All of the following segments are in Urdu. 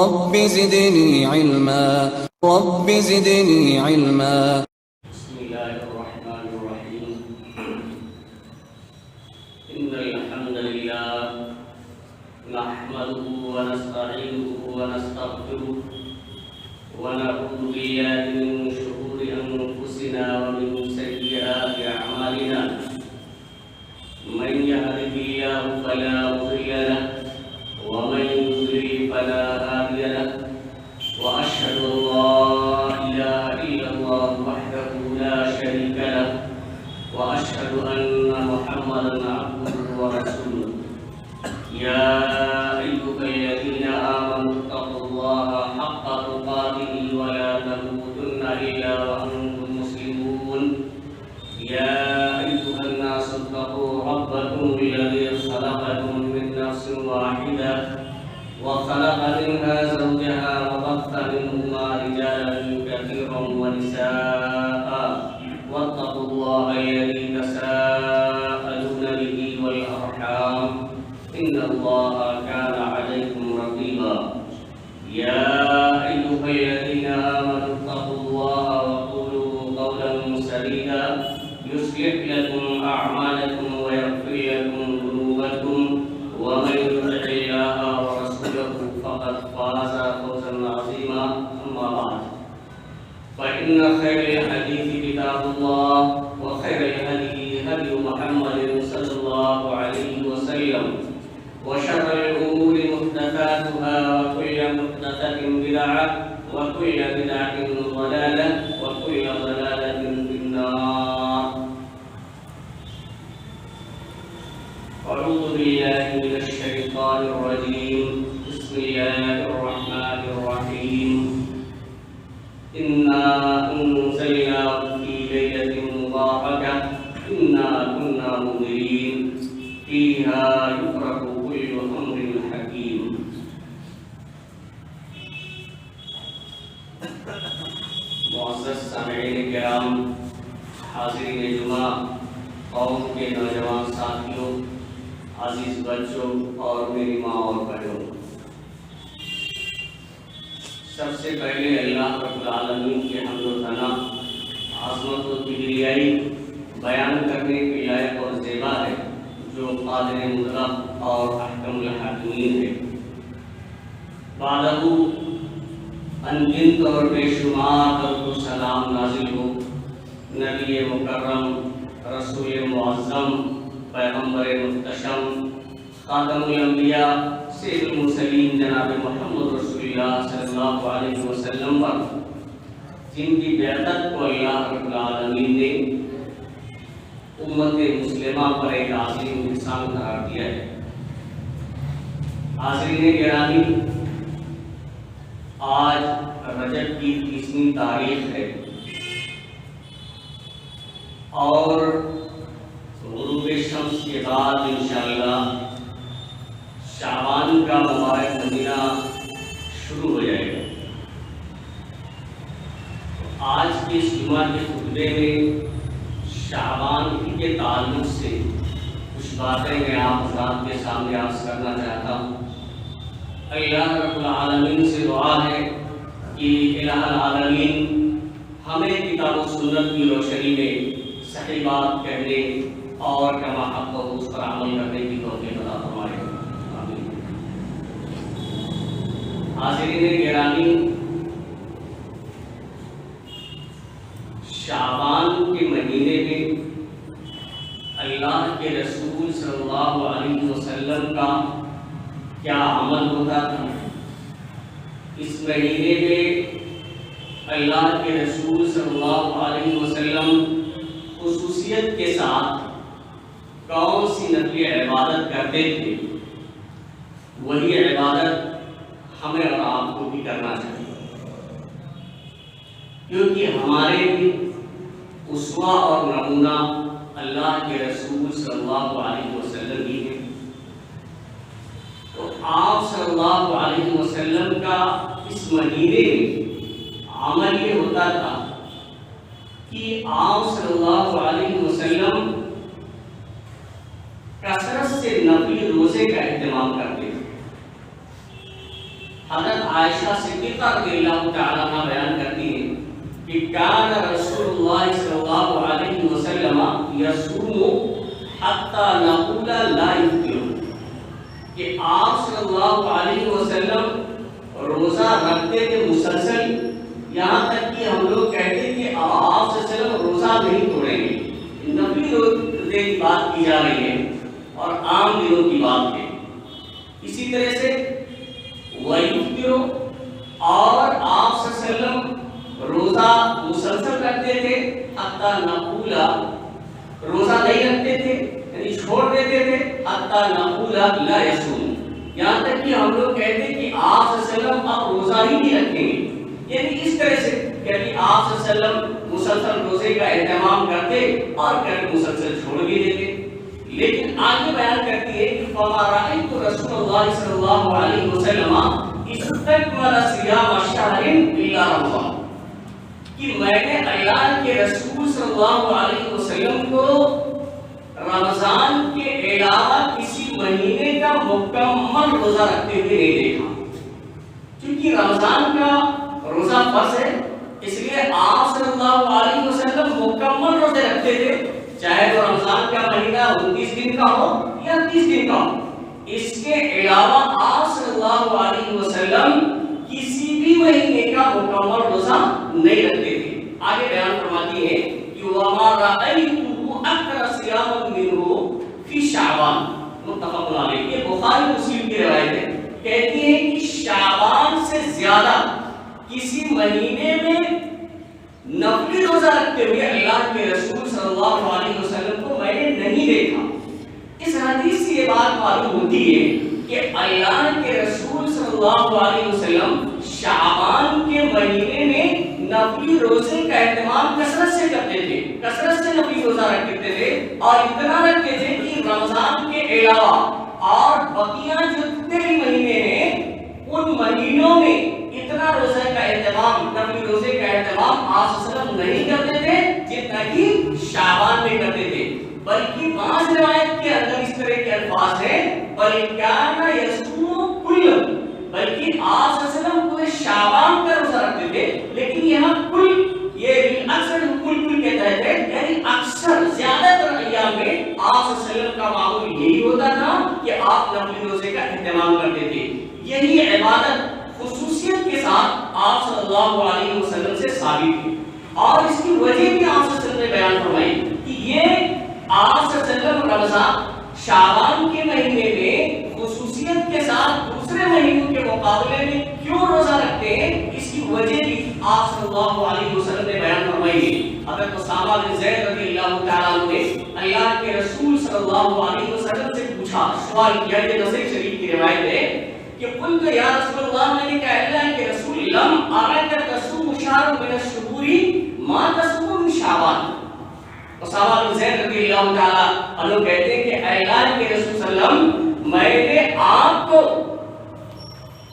رب زدني علما رب زدني علما. بسم الله الرحمن الرحيم. إن الحمد لله نحمده ونستعينه ونستغفره ونعوذ بالله من شرور أنفسنا ومن سيئات أعمالنا. من يهده الله فلا مضل له ومن يضلل فلا هادي له. وأشهد أن لا إله إلا الله وحده لا شريك له وأشهد أن محمدا عبده ورسوله. يا أيها الذين آمنوا اتقوا الله حق تقاته ولا تموتن إلا وأنتم مسلمون. يا أيها الناس اتقوا ربكم الذي خلقكم من نفس واحدة وخلق منها زوجها وبث منهما رجالا كثيرا ونساء. واتقوا الله الذي تساءلون به والأرحام إن الله كان عليكم رقيبا. يا أيها الذين آمنوا اتقوا الله وقولوا قولا سديدا يصلح لكم أعمالكم ويغفر لكم ذنوبكم ومن يطع الله ورسوله فقد فاز فوزا عظيما. أما بعد فإن خير الحديث كتاب الله وخير الهدي هدي محمد صلى الله عليه وسلم وشر الأمور محدثاتها وكل محدثة بدعة وكل بدعة ضلالة وكل ضلالة في النار. أعوذ بالله من الشيطان الرجيم. بسم الله الرحمن الرحيم. إنا أنزلناه في ليلة مباركة إنا كنا منذرين فيها يفرق كل أمر حكيم. معزز سامعین کرام، حاضرین جمعہ، قوم کے نوجوان ساتھیوں، عزیز بچوں اور میری ماں اور بہنوں، سب سے پہلے اللہ رب العالمین کے حمد و ثنا، عظمت و کبریائی بیان کرنے کے لائق اور زیبا ہے، جو قادر مطلق اور احکم الحاکمین ہے. بعدہ انگنت اور بے شمار درود و سلام نازل ہو نبی مکرم، رسول معظم، پیغمبر محتشم، خاتم الانبیاء، سید المرسلین جناب محمد رسول اللہ صلی اللہ علیہ وسلم پر، جن کی بیعت کو اللہ رب العالمین نے امت مسلمہ پر ایک عظیم احسان قرار دیا ہے. حاضرین گرامی، آج رجب کی 30ویں تاریخ ہے اور غروب شمس کے بعد انشاءاللہ شعبان کا مبارک مہینہ شروع ہو جائے گا. آج کے جمعہ کے خطبے میں شعبان کے تعلق سے کچھ باتیں میں آپ حضرات کے سامنے عرض کرنا چاہتا ہوں. اللہ رب العالمین سے دعا ہے کہ الہ العالمین ہمیں کتاب و سنت کی روشنی میں صحیح بات کہنے اور کما حق اس پر عمل کرنے کی توفیق عطا فرمائے. آمین. حاضرین گرامی، شعبان کے مہینے میں اللہ کے رسول صلی اللہ علیہ وسلم کا کیا عمل ہوتا تھا؟ اس مہینے میں اللہ کے رسول صلی اللہ علیہ وسلم خصوصیت کے ساتھ کون سی نفلی عبادت کرتے تھے، وہی عبادت ہمیں اور آپ کو بھی کرنا چاہیے، کیونکہ ہمارے بھی اسوہ اور نمونہ اللہ کے رسول صلی اللہ علیہ وسلم ہی ہیں. تو آپ صلی اللہ علیہ وسلم کا اس مہینے میں عمل یہ ہوتا تھا کہ آپ صلی اللہ علیہ وسلم کثرت سے نفلی روزے کا اہتمام کرتے تھے. حضرت عائشہ صدیقہ رضی اللہ تعالی عنہ بیان کرتی ہیں کہ کان رسول اللہ صلی اللہ علیہ وسلم یصوم حتی نقول لا یفطر، کہ آپ صلی اللہ علیہ وسلم روزہ رکھتے تھے مسلسل، یہاں تک کہ ہم لوگ کہتے کہ آپ صلی اللہ علیہ وسلم روزہ نہیں توڑیں گے۔ نفلی روزے کی بات کی جا رہی ہے اور عام دنوں کی بات ہے۔ اسی طرح سے وَيُفْطِرُ، اور آپ صلی اللہ علیہ وسلم روزہ مسلسل رکھتے تھے، حتیٰ نقول، روزہ نہیں رکھتے تھے یعنی چھوڑ دیتے تھے، حتیٰ نقول لا یصوم، یہاں تک کہ ہم لوگ کہتے کہ آپ صلی اللہ علیہ وسلم اب روزہ ہی نہیں رکھیں گے۔ یعنی اس طرح سے کہ آپ صلی اللہ علیہ وسلم مسلسل روزے کا اہتمام کرتے اور کر مسلسل چھوڑ بھی دیتے۔ لیکن آگے بیان کرتی ہے کہ فَمَا رَأَيْتُ رَسُولَ اللَّهِ صلی اللہ علیہ وسلم اسْتَكْمَلَ صِيَامَ شَهْرٍ إِلَّا رَمَضَانَ، کہ میں نے اللہ کے رسول صلی اللہ علیہ وسلم کو رمضان کے علاوہ کسی مہینے کا مکمل روزہ رکھتے ہوئے نہیں دیکھا۔ چونکہ رمضان کا روزہ فرض ہے، اس لیے آپ صلی اللہ علیہ وسلم مکمل روزے رکھتے تھے، چاہے وہ رمضان کا مہینہ 29 دن کا ہو یا 30 دن کا ہو۔ اس کے علاوہ آپ صلی اللہ علیہ وسلم کسی بھی مہینے کا مکمل روزہ نہیں رکھتے تھے۔ آگے بیان فرماتی ہے کہ وَمَا رَأَيْتُهُ أَكْثَرَ صِيَامًا مِنْهُ فِي شَعْبَانَ، متفق علیہ، یہ بخاری مسلم کی روایت ہے، کہتی ہے کہ شعبان سے زیادہ کسی مہینے میں نفلی روزہ رکھتے ہوئے اللہ کے رسول صلی اللہ علیہ وسلم کو میں نے نہیں دیکھا۔ اس حدیث سے یہ بات معلوم ہوتی ہے کہ اللہ کے رسول صلی اللہ علیہ وسلم شعبان کے مہینے میں نفلی روزے کا اہتمام کثرت سے کرتے تھے، کثرت سے نفلی روزہ رکھتے تھے، اور اتنا رکھتے تھے کہ رمضان کے علاوہ اور بقیہ جتنے بھی مہینے ہیں ان مہینوں میں اتنا روزے کا اہتمام، نفلی روزے کا اہتمام آپ صلی اللہ علیہ وسلم نہیں کرتے تھے جتنا کہ شعبان میں کرتے تھے۔ بلکہ بعض روایت کے اندر اس طرح کے الفاظ ہیں بلکہ کان یصوم کل، بلکہ آپ صلی اللہ علیہ وسلم پورے شعبان کا روزہ رکھتے تھے، لیکن یہاں کل، یہ اکثر کل کے تحت ہے، یعنی اکثر زیادہ تر ایام میں آپ صلی اللہ علیہ وسلم کا معمول یہی ہوتا تھا کہ آپ نفلی روزے کا اہتمام کرتے تھے۔ یہی عبادت خصوصیت کے ساتھ آپ صلی اللہ علیہ وسلم سے ثابت ہے، اور اس کی وجہ بھی آپ صلی اللہ علیہ وسلم نے بیان فرمائی کہ یہ آپ صلی اللہ علیہ وسلم رمضان شعبان کے مہینے میں خصوصیت کے ساتھ دوسرے مہینوں کے مقابلے میں کیوں روزہ رکھتے ہیں، اس کی وجہ بھی آپ صلی اللہ علیہ وسلم نے بیان فرمائی ہے۔ حضرت اسامہ بن زید رضی اللہ تعالیٰ عنہ نے اللہ کے رسول صلی اللہ علیہ وسلم سے پوچھا، سوال کیا، یہ نصر شریف کی روایت ہے کہ قلت یا رسول اللہ، میں نے کہا اللہ کے رسول لم اراک تصوم شهرا من الشهور ما تصوم من شعبان۔ اسامہ بن زید رضی اللہ تعالیٰ عنہ کہتے ہیں کہ اللہ کے رسول صلی اللہ علیہ وسلم میں نے آپ کو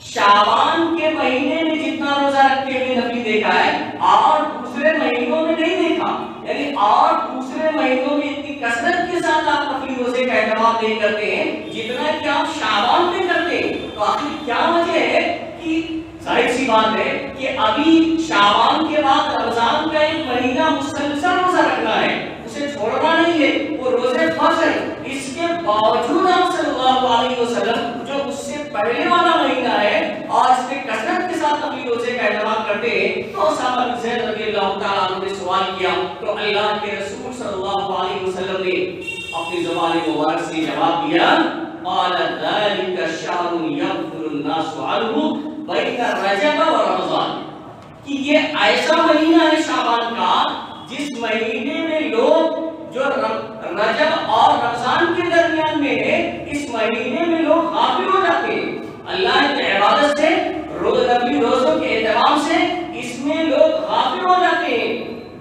شعبان کے مہینے میں جتنا روزہ رکھتے ہوئے نفلی دیکھا ہے اور دوسرے مہینوں میں نہیں دیکھا، یعنی اور دوسرے مہینوں میں اتنی کثرت کے ساتھ آپ نفلی روزے کا اہتمام نہیں کرتے ہیں جتنا کہ آپ شعبان میں کرتے ہیں۔ تو آخر کیا وجہ ہے کہ ظاہر سی بات ہے کہ ابھی شعبان کے بعد رمضان کا ایک مہینہ مسلسل روزہ رکھنا ہے، اسے چھوڑنا نہیں ہے، وہ روزے فرض ہے۔ اس کے باوجود آپ صلی اللہ علیہ وسلم جو اس سے پہلے والا مہینہ ہے اور اس میں کثرت کے ساتھ اپنی روزے کا اہتمام کرتے ہیں، تو اسامہ بن زید رضی اللہ تعالیٰ عنہ نے سوال کیا تو اللہ کے رسول صلی اللہ علیہ وسلم نے اپنی زبان مبارک سے جواب دیا، قال ذلك شهر يغفل الناس عنه بين رجب ورمضان، کہ یہ ایسا مہینہ ہے شعبان کا جس مہینے میں لوگ جو رجب اور رمضان کے درمیان میں ہے، اس مہینے میں لوگ غافل ہو جاتے ہیں اللہ کی عبادت سے، نفلی روزوں کے اہتمام سے، اس میں لوگ غافل ہو جاتے ہیں۔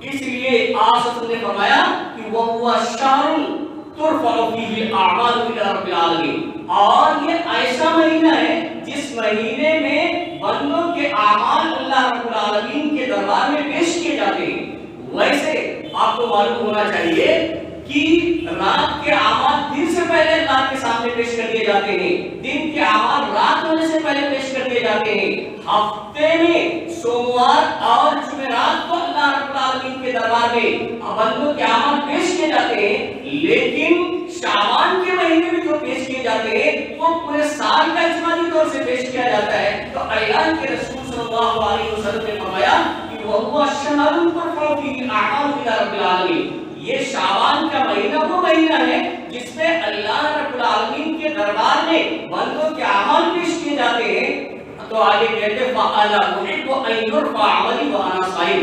اس لیے آپ صلی اللہ علیہ وسلم نے فرمایا کہ وہ شہر ترفع فیہ الاعمال الی رب العالمین، اور یہ ایسا مہینہ ہے جس مہینے میں بندوں کے اعمال اللہ رب العالمین کے دربار میں پیش کیے جاتے ہیں۔ ویسے آپ کو معلوم ہونا چاہیے کہ رات کے اعمال دن سے پہلے اللہ کے سامنے پیش کر دیے جاتے ہیں، دن کے اعمال رات ہونے سے پہلے پیش کر دیے جاتے ہیں، ہفتے میں سوموار اور جمعرات کو اللہ رب العالمین کے دربار میں بندوں کے اعمال پیش کیے جاتے ہیں، لیکن شعبان کے مہینے میں جو پیش کیے جاتے ہیں وہ پورے سال کا اجمالی طور سے پیش کیا جاتا ہے۔ تو اعلان کے رسول صلی اللہ علیہ وسلم نے فرمایا کہ وَهُوَ الشَّهْرُ تُرْفَعُ فِيهِ الْأَعْمَالُ إِلَى رَبِّ الْعَالَمِينَ، یہ شعبان کا مہینہ وہ مہینہ ہے جس میں اللہ رب العالمین کے دربار میں بندوں کے اعمال پیش کیے جاتے ہیں۔ تو آگے کہتے ہیں فَأَنَا أُحِبُّ أَن يُرْفَعَ عَمَلِي وَأَنَا صَائِمٌ،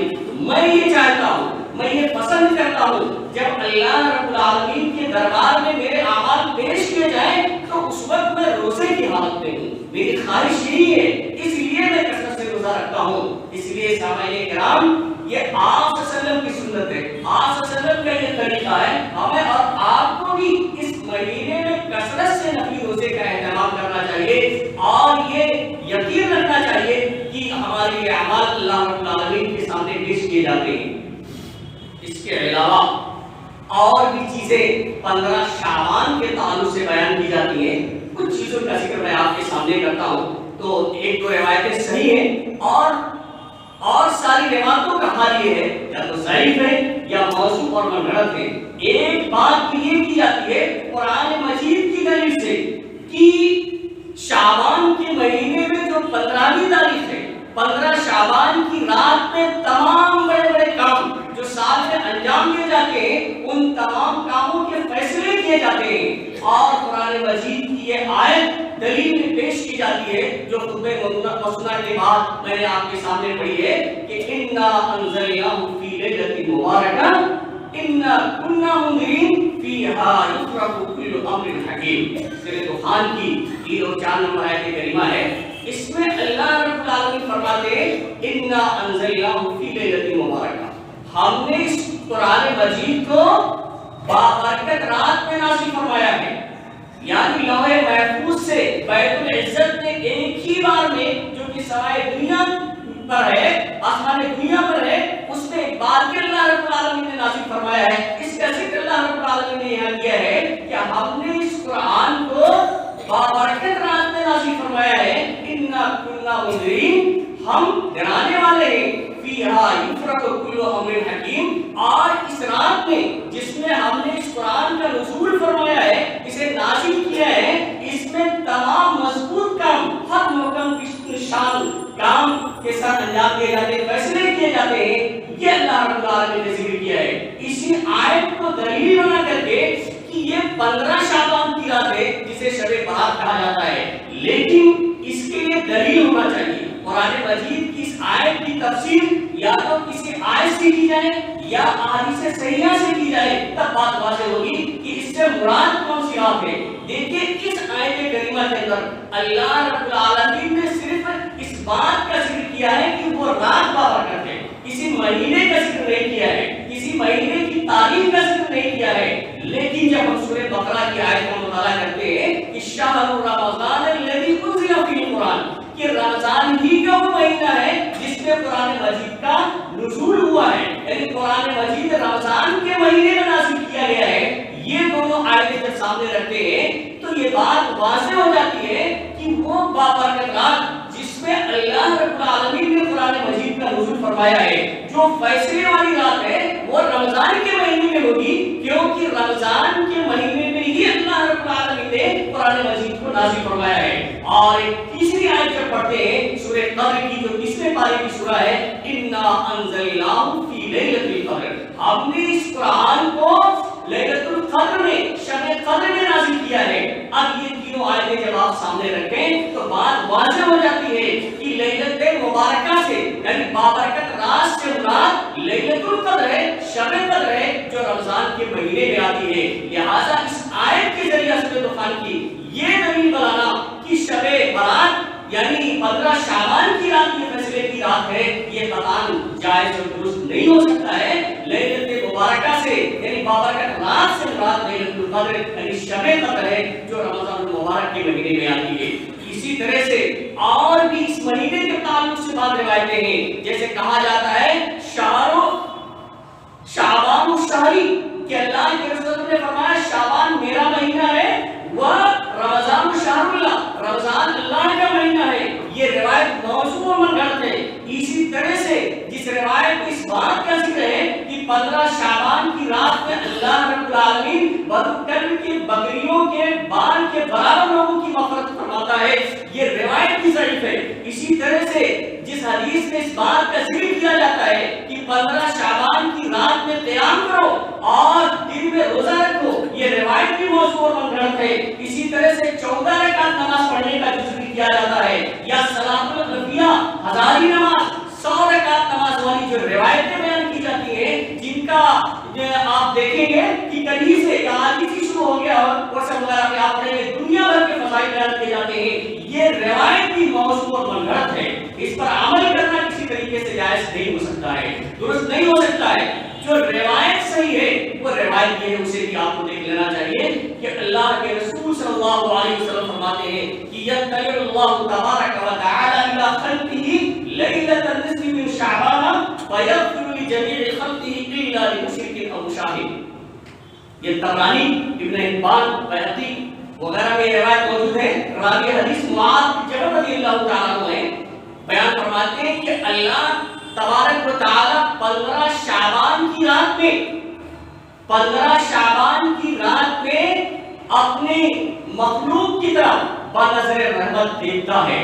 میں یہ چاہتا ہوں، میں یہ پسند کرتا ہوں جب اللہ رب العالمین کے دربار میں میرے اعمال پیش کیے جائیں تو اس وقت میں روزے کی حالت میں ہوں، میری خواہش یہی ہے، اس لیے میں کثرت سے روزہ رکھتا ہوں۔ اس لیے سامعین کرام، یہ آپ صلی اللہ علیہ وسلم کی سنت ہے، آپ صلی اللہ علیہ وسلم کا یہ طریقہ ہے، ہمیں اور آپ کو بھی اس مہینے میں کثرت سے نفلی روزے کا اہتمام کرنا چاہیے اور یہ یقین رکھنا چاہیے کہ ہمارے یہ اعمال اللہ رب العالمین کے سامنے پیش کیے جاتے ہیں۔ اس کے علاوہ اور بھی چیزیں 15 شعبان کے تعلق سے بیان کی جاتی ہیں، کچھ چیزوں کا ذکر میں آپ کے سامنے کرتا ہوں۔ تو ایک دو روایتیں صحیح ہیں اور ساری روایتوں کا حال یہ ہے یا تو ضعیف ہے یا موضوع اور منگڑت ہے۔ ایک بات یہ کی جاتی ہے قرآن مجید کی دلیل سے کہ شعبان کے مہینے میں جو 15ویں تاریخ ہے، 15 شعبان کی رات میں تمام بڑے بڑے کام جو سال میں انجام دیے جاتے ہیں ان تمام کاموں کے فیصلے کیے جاتے ہیں، اور قرآن مجید کی یہ آیت دلیل میں پیش کی جاتی ہے جو خطبہ مسنہ کے بعد میں نے آپ کے سامنے پڑھی ہے کہ اِنَّا أَنزَلْنَاهُ فِي لَيْلَةٍ مُبَارَكَةٍ إِنَّا كُنَّا مُنذِرِينَ فِيهَا يُفْرَقُ كُلُّ أَمْرٍ حَكِيمٍ۔ سورۃ دخان کی 3 اور 4 نمبر آیت کریمہ ہے، اس میں اللہ رب العالمین فرماتے ہیں اِنَّا أَنزَلْنَاهُ فِي لَيْلَةٍ مُبَارَكَةٍ، ہم نے اس قرآن مجید کو بابرکت رات میں نازل فرمایا ہے، یعنی لوح محفوظ سے بیت العزت میں ایک ہی بار میں جو کہ سوائے دنیا پر ہے، آسمان دنیا پر ہے، اس میں ایک بار کے اللہ رب العالمین نے نازل فرمایا ہے۔ اس کا ذکر اللہ رب العالمین نے یہاں کیا ہے کہ ہم نے اس قرآن کو بابرکت رات میں نازل فرمایا ہے، اِنَّا كُنَّا مُنذِرِينَ، ہم ڈرانے والے ہیں، فِيهَا يُفْرَقُ كُلُّ أَمْرٍ حَكِيمٍ، اور اس رات میں جس میں ہم نے اس قرآن کا نزول فرمایا ہے، اسے نازل کیا ہے، اس میں تمام مضبوط کام، ہر محکم شان کام کے ساتھ انجام دیے جاتے ہیں، فیصلے کیے جاتے ہیں، یہ اللہ رب العالمین نے ذکر کیا ہے۔ اسی آیت کو دلیل بنا کر کے کہ یہ 15 شعبان کی رات ہے جسے شب برات کہا جاتا ہے، لیکن اس کے لیے دلیل ہونا چاہیے۔ قرآن مجید کی اس آیت کی تفسیر یا تو کسی آیت سے کی جائے یا احادیث صحیحہ سے کی جائے، تب بات واضح ہوگی کہ اس سے مراد کون سی رات ہے۔ دیکھیں اس آیت کریمہ کے اندر اللہ رب العالمین نے صرف اس بات کا ذکر کیا ہے کہ وہ رات بابرکت ہے، کسی مہینے کا ذکر نہیں کیا ہے، کسی مہینے کی تاریخ کا ذکر نہیں کیا ہے۔ لیکن جب ہم سورہ بقرہ کی آیت کا مطالعہ کرتے ہیں کہ شہر رمضان الذی انزل فیہ القرآن، کہ رمضان ہی کا وہ مہینہ ہے جس میں قرآن مجید کا نزول ہوا ہے، یعنی قرآن مجید رمضان کے مہینے میں نازل کیا گیا ہے، یہ دونوں آیتیں جب سامنے رکھتے ہیں تو یہ بات واضح ہو جاتی ہے کہ وہ بابرکت رات جس میں اللہ رب العالمین نے قرآن مجید کا نزول فرمایا ہے، جو فیصلے والی رات ہے، وہ رمضان کے مہینے میں ہوگی، کیونکہ رمضان کے مہینے میں ہی اللہ رب العالمین نے قرآن مجید کو نازل فرمایا ہے۔ اور ایک تیسری آیت جب پڑھتے ہیں سورہ قدر کی جو 30ویں پارے کی سورہ ہے، اِنَّا أَنزَلْنَاهُ فِي لَيْلَةِ الْقَدْرِ، ہم نے اس قرآن کو لیلۃ القدر میں، شب قدر میں نازل کیا ہے۔ اب یہ تینوں آیتیں جب آپ سامنے رکھیں تو بات واضح ہو جاتی ہے کہ لیلۃ مبارکہ سے یعنی بابرکت رات سے مراد لیلۃ القدر ہے، شب قدر ہے جو رمضان کے مہینے میں آتی ہے۔ لہذا اس آیت کے ذریعے سورۃ دخان کی یہ دلیل بنانا کہ شب برات یعنی 15 شعبان کی رات یہ فیصلے کی رات ہے، یہ قطعاً جائز اور درست نہیں ہو سکتا ہے۔ لیلۃ مبارکہ سے یعنی بابرکت رات سے مراد لیلۃ القدر یعنی شب قدر ہے جو رمضان المبارک کے مہینے میں آتی ہے۔ اسی طرح سے اور بھی اس مہینے کے تعلق سے بعض روایتیں ہیں، جیسے کہا جاتا ہے شعبان الشہری، کہ اللہ کے رسول نے فرمایا شعبان میرا مہینہ ہے روایت موضوع و منگڑت ہے، اسی طرح سے جس روایت میں اس بات کا ذکر ہے کہ 15 شعبان کی رات میں اللہ رب العالمین بدکر کے بکریوں کے بال کے برابر لوگوں کی مغفرت فرماتا ہے، یہ روایت بھی ضعیف ہے۔ اسی طرح سے جس حدیث میں اس بات کا ذکر کیا جاتا ہے کہ 15 شعبان کی رات میں قیام کرو اور دن میں روزہ رکھو، یہ روایت بھی موضوع اور منگڑت ہے۔ اسی طرح سے 14 رکعت نماز پڑھنے کا ذکر کیا جاتا ہے، یا صلاۃ الخفیہ ہزاری نماز 100 رکعت نماز والی جو روایتیں بیان کی جاتی ہیں، جن کا آپ دیکھیں گے کہ کہیں سے یا آج ہی شروع ہو گیا اور سب وغیرہ پہ آپ دیکھیں گے دنیا بھر کے فضائل بیان کیے جاتے ہیں، یہ روایت بھی موضوع اور منگڑت ہے، اس پر عمل کرنا کسی طریقے سے جائز نہیں ہو سکتا ہے، درست نہیں ہو سکتا ہے۔ جو روایت صحیح ہے وہ روایت یہ ہے، اسے بھی آپ کو دیکھ لینا چاہیے کہ اللہ کے رسول صلی اللہ علیہ وسلم فرماتے ہیں کہ یطلع اللہ تبارک و تعالی الی خلقہ لیلۃ النصف من شعبان فیغفر لجمیع خلقہ الا لمشرک او مشاہد۔ یہ طبرانی، ابن حبان، بیہقی وغیرہ میں روایت موجود ہے۔ راوی حدیث معاذ بن جبل رضی اللہ تعالیٰ عنہ بیان فرماتے ہیں کہ اللہ تبارک و تعالی 15 شعبان کی رات میں 15 شعبان کی رات میں اپنے مخلوق کی طرف بنظر رحمت دیکھتا ہے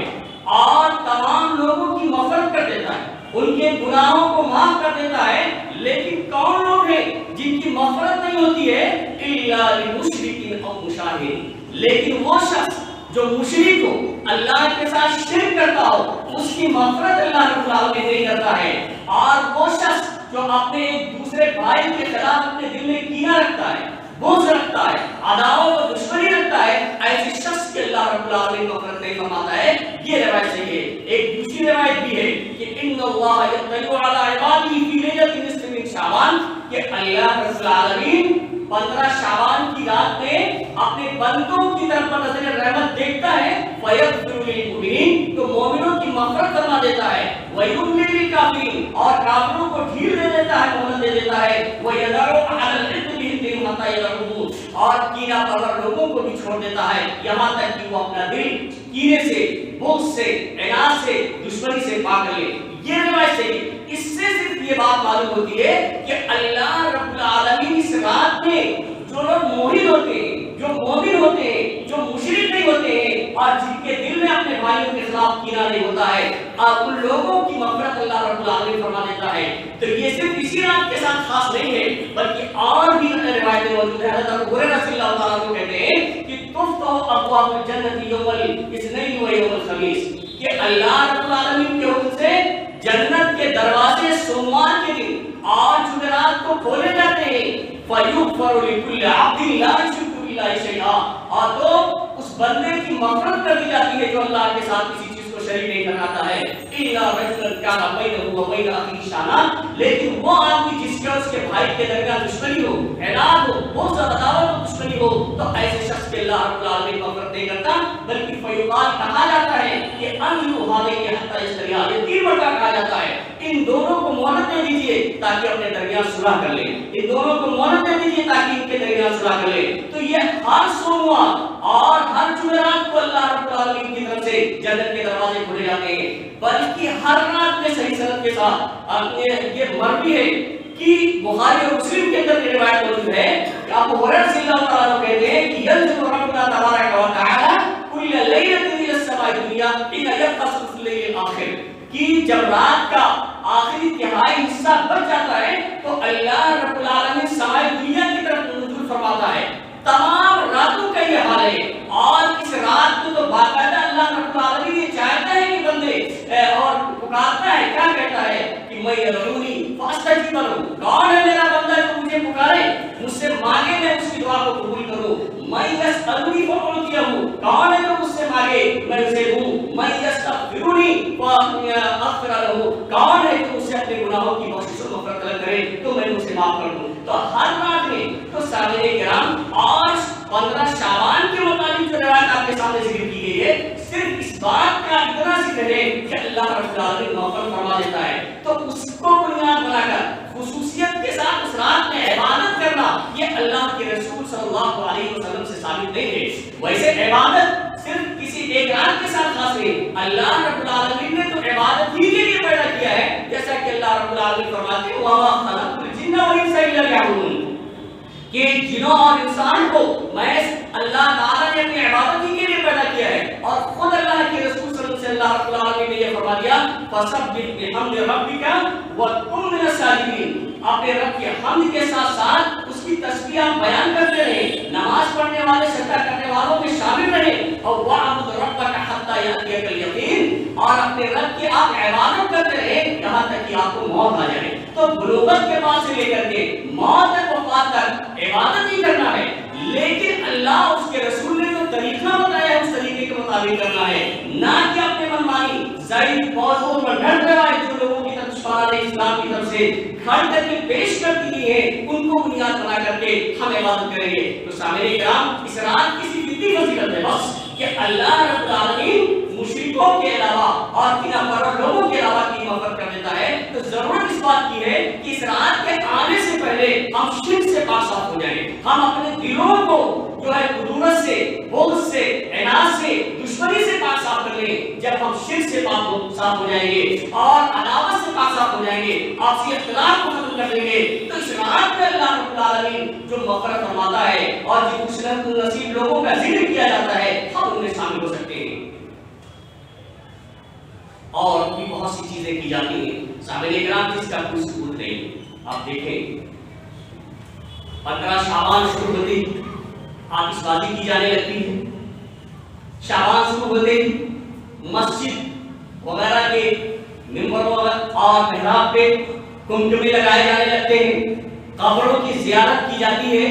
اور تمام لوگوں کی مغفرت کر دیتا ہے، ان کے گناہوں کو معاف کر دیتا ہے۔ لیکن کون لوگ ہیں جن کی مغفرت نہیں ہوتی ہے؟ الا لمشرک او مشاہد، لیکن وہ شخص جو مشرک ہو، اللہ کے ساتھ شرک کرتا ہو، اس کی مغفرت اللہ رب العالمین نہیں کرتا ہے۔ اور وہ شخص جو اپنے ایک دوسرے بھائی کے خلاف اپنے دل میں کینہ رکھتا ہے، بغض رکھتا ہے، عداوت و دشمنی رکھتا ہے، ایسے شخص کے اللہ رب العالمین مغفرت نہیں فرماتا ہے۔ یہ روایت صحیح ہے۔ ایک دوسری روایت بھی ہے کہ ان اللہ یطلع علی عبادہ فی لیلۃ النصف من شعبان، کہ اللہ رب العالمین 15 شعبان کی رات میں اپنے بندوں کی طرف نظر رحمت دیکھتا ہے، فیغفر للمؤمنین، تو مومنوں کی مغفرت فرما دیتا ہے، ویملی للکافرین، اور کافروں کو ڈھیل دے دیتا ہے، مہلت دے دیتا ہے، ویدع علی العدل بہم حتی یدعون، اور کینہ پرور لوگوں کو بھی چھوڑ دیتا ہے یہاں تک کہ وہ اپنا دل کینے سے، بغض سے، عناد سے، دشمنی سے پاک کر لے۔ یہ روایت سے اس سے صرف یہ بات معلوم ہوتی ہے کہ اللہ رب العالمین اس رات میں جو لوگ موحد ہوتے ہیں، جو مومن ہوتے ہیں، جو مشرک نہیں ہوتے ہیں اور جن کے دل میں اپنے بھائیوں کے خلاف کینہ نہیں ہوتا ہے، اور ان لوگوں کی مغفرت اللہ رب العالمین فرما دیتا ہے۔ تو یہ صرف اسی رات کے ساتھ خاص نہیں ہے، بلکہ اور بھی روایتیں موجود ہیں۔ حضرت ابو ہریرہ رضی اللہ تعالیٰ عنہ کہتے ہیں کہ تفتح ابواب الجنت یوم الاثنین و یوم الخمیس، کہ اللہ رب العالمین کے حکم سے جنت کے دروازے سوموار کے دن اور جمعرات کو کھولے جاتے ہیں، فیغفر لکل عبد لا یشرک باللہ شیئا، اور تو اس بندے کی مغفرت کر دی جاتی ہے جو اللہ کے ساتھ کسی چیز کو شریک نہیں کرتا ہے، الا رجلا کان بینہ و بین اخیہ شانہ، لیکن وہ آدمی جس کے اور اس کے بھائی کے درمیان دشمنی ہو، عناد ہو، بہت زیادہ عداوت و دشمنی ہو، تو ایسے شخص کے اللہ رب العالمین مغفرت نہیں کرتا، بلکہ فیقال کہا جاتا ہے کہ انظروا ہذین حتی یشتریان، یہ 3 مرتبہ کہا جاتا ہے ان دونوں کو مہلت دے دیجئے تاکہ اپنے درمیان صلح کر لیں، ان دونوں کو مہلت دے دیجئے تاکہ ان کے درمیان صلح کر لیں۔ تو یہ ہر سوموار اور ہر جمعرات کو اللہ رب العالمین کی طرف سے جنت کے دروازے کھولے جاتے ہیں، بلکہ ہر رات میں صحیح سند کے ساتھ یہ مروی ہے کہ بخاری اور مسلم کے اندر یہ روایت موجود ہے کہ ابو ہریرہ رضی اللہ تعالیٰ عنہ کہتے ہیں کہ ینزل ربنا تبارک و تعالی کل لیلۃ الی السماء الدنیا حین یبقى ثلث اللیل الاخر، کہ جب رات کا آخری تہائی حصہ بچ جاتا ہے تو اللہ رب العالمین سماء دنیا کی طرف نزول فرماتا ہے۔ تمام راتوں کا یہ حال ہے، اور اس رات کو تو باقاعدہ اللہ رب العالمین یہ چاہتا ہے کہ بندے اور پکارتا ہے، کیا کہتا ہے کہ میں یدعونی فاستجیب لہ، کون ہے میرا بندہ جو مجھے پکارے، مجھ سے مانگے میں اس کی دعا کو قبول کروں، میں یسألنی فأعطیہ، کون ہے جو مجھ سے مانگے میں اسے دوں، میں یستغفرنی فأغفر لہ، کون ہے جو مجھ سے اپنے گناہوں کی بخشش و مغفرت طلب کرے تو میں اسے معاف کر دوں۔ تو ہر رات میں تو سامعین کرام آج 15 شعبان کے متعلق جو روایت آپ کے سامنے ذکر کی گئی ہے، صرف اس بات کا اتنا ذکر ہے کہ اللہ رب العالمین مغفرت فرما دیتا ہے، تو اس کو بنیاد بنا کر خصوصیت کے ساتھ اس رات میں عبادت کرنا یہ اللہ کے رسول صلی اللہ علیہ وسلم سے ثابت نہیں ہے۔ ویسے عبادت صرف کسی ایک رات کے ساتھ خاص نہیں، اللہ رب العالمین نے تو عبادت ہی کے لیے پیدا کیا ہے، جیسا کہ اللہ رب العالمین فرماتے ہیں وَمَا خَلَقْتُ الْجِنَّ وَالْإِنسَ إِلَّا لِيَعْبُدُونِ، کہ جنوں اور انسان کو محض اللہ تعالیٰ نے اپنی عبادت ہی کے لیے پیدا کیا ہے، اور خود اللہ کے رسول صلی اللہ علیہ وسلم سے اللہ رب العالمین نے یہ فرما دیا فَسَبِّحْ بِحَمْدِ رَبِّكَ وَكُن مِنَ السَّاجِدِينَ، اپنے رب کے حمد کے ساتھ ساتھ اس کی تسبیح آپ بیان کرتے رہیں، نماز پڑھنے والے سجدہ کرنے والوں میں شامل رہیں، اور وَاعْبُدْ رَبَّكَ حَتَّى يَأْتِيَكَ الْيَقِينُ، اور اپنے رب کی آپ عبادت کرتے رہیں یہاں تک کہ آپ کو موت آ جائے۔ تو بلوغت کے بعد سے لے کر کے موت تک وفات تک عبادت ہی کرنا ہے، لیکن اللہ اس کے رسول نے جو طریقہ بتایا ہے اس طریقے کے مطابق کرنا ہے، نہ کہ اپنے منمانی ضعیف موضوع پر ڈٹ روایت جو لوگوں کی طرف شفاعت اسلام کی طرف سے کھڑ کر کے پیش کر دی ہے ان کو بنیاد بنا کر کے ہم عبادت کریں گے۔ تو سامعین کرام، اس رات کی صرف اتنی فضیلت ہے بس کہ اللہ رب العالمین مشرکوں کے علاوہ اور بنا پرور لوگوں کے علاوہ کی مغفرت کر دیتا ہے۔ تو ضرورت اس بات کی ہے کہ اس رات کے آنے سے پہلے ہم شرک سے پاک صاف ہو جائیں، ہم اپنے دلوں کو جو ہے خدورت سے، بغض سے، عناد سے، دشمنی سے پاک صاف کر لیں۔ جب ہم شرک سے صاف ہو جائیں گے اور عداوت سے پاک صاف ہو جائیں گے، آپسی اختلاف کو ختم کر دیں گے، تو اس رات میں اللہ رب العالمین جو مغفرت فرماتا ہے اور جو خوشنصیب نصیب لوگوں کا ذکر کیا جاتا ہے ہم ان میں شامل ہو سکتے ہیں۔ اور بھی بہت سی چیزیں کی جاتی ہیں سامعین کرام جس کا کوئی ثبوت نہیں۔ آپ دیکھیں 15 شعبان شروع ہوتے ہی آتش بازی کی جانے لگتی ہے، شعبان شروع ہوتے ہی مسجد وغیرہ کے ممبروں اور محراب پہ کمکمے لگائے جانے لگتے ہیں، قبروں کی زیارت کی جاتی ہے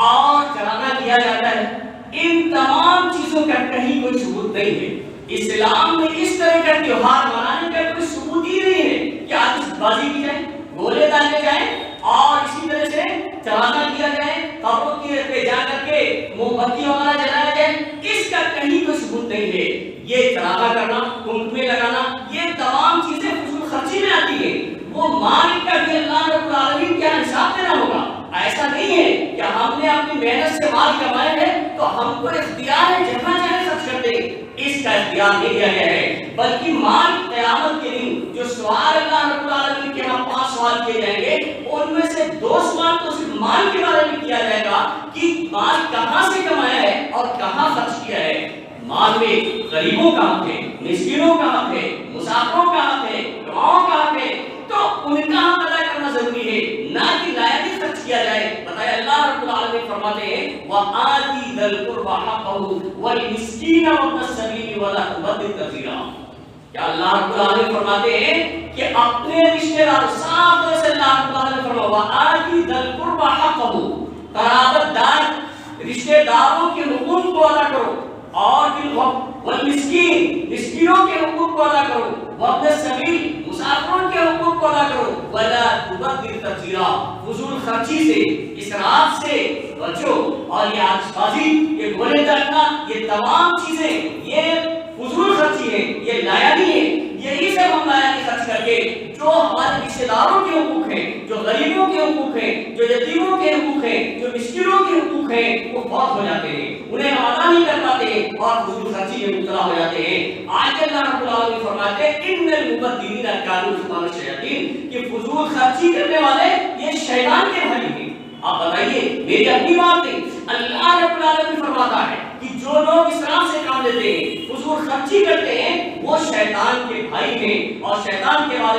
اور چراغاں کیا جاتا ہے۔ ان تمام چیزوں کا کہیں کوئی ثبوت نہیں ہے۔ اسلام میں اس طرح کا تیوہار منانے کا کوئی ثبوت ہی نہیں ہے کہ آتش بازی کی جائے، گولے ڈالے جائیں اور اسی طرح سے چراغاں کیا جائے، قبروں کی پہ جا کر کے موم بتی وغیرہ جلایا جائے، اس کا کہیں کوئی ثبوت نہیں ہے۔ یہ چراغاں کرنا، کمکمے لگانا، یہ تمام چیزیں فضول خرچی میں آتی ہیں۔ وہ مالک کا بھی اللہ رب العالمین کیا حساب دینا ہوگا۔ ایسا نہیں ہے کہ ہم نے اپنی محنت سے مال کمایا ہے تو ہم کو اختیار ہے جہاں چاہے خرچ کر دیں، اس کا اختیار نہیں دیا گیا ہے، بلکہ مال قیامت کے دن جو سوال اللہ رب العالمین کے ہم 5 سوال کیے جائیں گے ان میں سے 2 سوال تو صرف مال کے بارے میں کیا جائے گا کہ مال کہاں سے کمایا ہے اور کہاں خرچ کیا ہے۔ مال میں غریبوں کا حق ہے، مسکینوں کا حق ہے، مسافروں کا حق ہے، دعاؤں کا حق ہے، تو ان کا حق ادا کرنا ضروری ہے، نہ کہ لائق خرچ کیا جائے۔ بتایا اللہ رب العالمین فرماتے ہیں وَآتِ ذَا الْقُرْبَى حَقَّهُ وَالْمِسْكِينَ وَابْنَ السَّبِيلِ وَلَا تُبَذِّرْ تَبْذِيرًا۔ کیا اللہ رب العالمین فرماتے ہیں کہ اپنے رشتہ دار صاف طور سے اللہ رب العالمین فرمایا وَآتِ ذَا الْقُرْبَى حَقَّهُ، قرابت دار رشتہ داروں کے حقوق کو ادا کرو، اور والمسکین مسکینوں کے حقوق کو ادا کرو، وابن السبیل مسافروں کے حقوق کو ادا کرو، ولا تبذر تبذیرا فضول خرچی سے، اسراف سے بچو۔ اور یہ آتش بازی، یہ گولے ڈالنا، یہ تمام چیزیں یہ فضول خرچی ہے، یہ لایانی ہے۔ یہی سب ہم لایانی خرچ کر کے جو ہمارے رشتہ داروں کے حقوق ہیں، جو غریبوں کے حقوق ہیں، جو یتیموں کے حقوق ہیں، جو مسکینوں کے حقوق ہیں، وہ فوت ہو جاتے ہیں، انہیں ہم ادا نہیں کر پاتے ہیں اور فضول خرچی میں مبتلا ہو جاتے ہیں۔ آج اللہ رب العالمین فرماتے ہیں ان المبذرین کانوا اخوان الشیاطین، کہ فضول خرچی کرنے والے یہ شیطان کے بھائی ہیں۔ آپ بتائیے، میری اپنی بات نہیں، اللہ رب العالمین فرماتا ہے کہ جو لوگ اسراف سے کام لیتے ہیں، فضول خرچی کرتے ہیں، وہ شیطان کے بھائی ہیں۔ اور شیطان کے بارے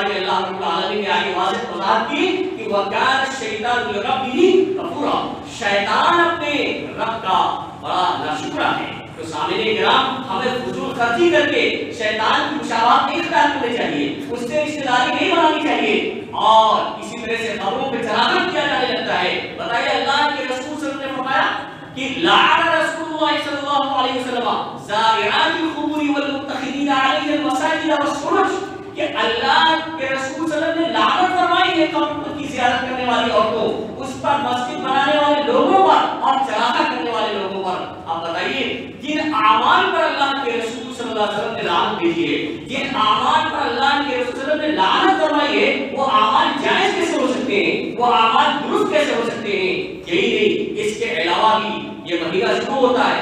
میں اللہ رب العالمین نے آگے واضح وضاحت کی کہ وَكَانَ الشَّيْطَانُ لِرَبِّهِ كَفُورًا، شیطان اپنے رب کا بڑا ناشکرا ہے۔ تو سامعین کرام، ہمیں فضول خرچی کر کے شیطان کی مشابہت نہیں اختیار کرنی چاہیے، اس سے رشتہ داری نہیں بنانی چاہیے، اور اسی طرح سے قبروں پہ چراغاں کیا جانے لگتا ہے۔ بتائیے اللہ کے رسول صلی اللہ علیہ وسلم نے فرمایا کہ لعن رسول اللہ صلی اللہ علیہ وسلم زائرات القبور والمتخذین علیہ المساجد والسرج، کہ اللہ کے رسول صلی اللہ علیہ وسلم نے لعنت فرمائی ہے قبر کی زیارت کرنے والی عورتوں، اس پر مسجد بنانے والے لوگوں پر اور چراغاں کرنے والے لوگوں پر۔ آپ بتائیے جن اعمال پر اللہ کے رسول صلی اللہ علیہ وسلم نے لعنت بھیجی ہے، جن اعمال پر اللہ کے رسول صلی اللہ علیہ وسلم نے لعنت فرمائی ہے، وہ اعمال جائز کیسے ہو سکتے ہیں، وہ اعمال درست کیسے ہو سکتے ہیں؟ یہی نہیں، اس کے علاوہ بھی یہ مہینہ شروع ہوتا ہے